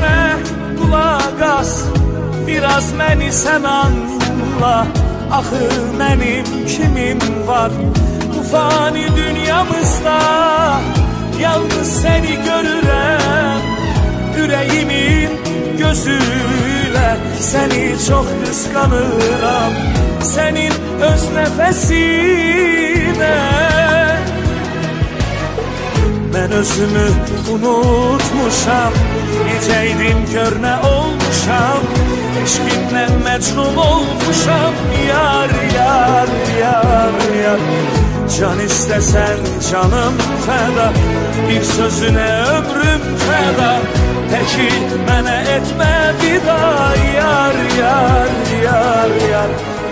mənə qulaq as, biraz məni sən anla. Axı mənim kimim var bu fani dünyamızda? Yalnız səni görürəm ürəyimin gözüyle. Səni çox qısqanıram sənin öz nəfəsinə. Mən özümü unutmuşam, necəydim gör nə olmuşam. Eşqinlə məcnun olmuşam, yar, yar, yar, yar. Can istəsən canım fəda, bir sözünə ömrüm fəda. Təki mənə etmə vida, yar, yar, yar, yar.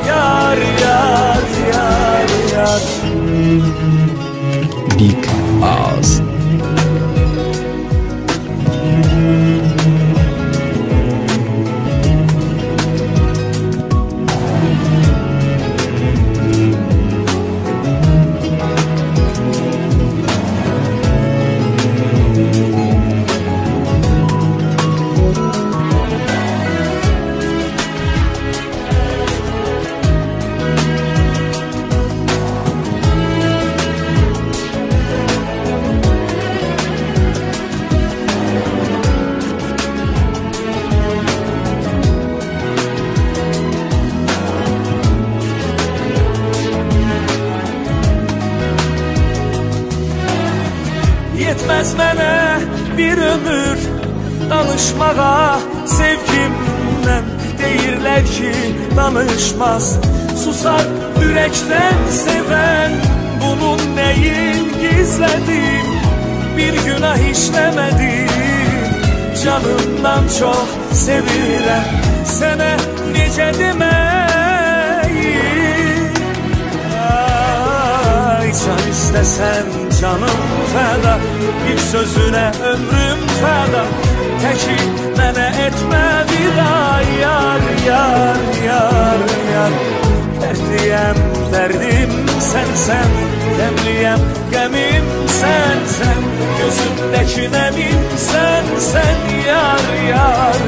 Yar, yar, yar, yar. Big Oz. Yetməz mənə bir ömür danışmağa sevgimdən. Deyirlər ki danışmaz, susar ürəkdən sevən. Bunun nəyin gizlədim, bir günah işləmədim. Canımdan çox sevirəm, sənə necə deməyim. Ay, can istəsən canım fəda, bir sözünə ömrüm fəda. Təki mənə etmə vida, yar, yar, yar, yar. Dərdliyəm, dərdim sənsən, qəmliyəm, qəmim sənsən. Gözümdəki nəmim sənsən, yar, yar,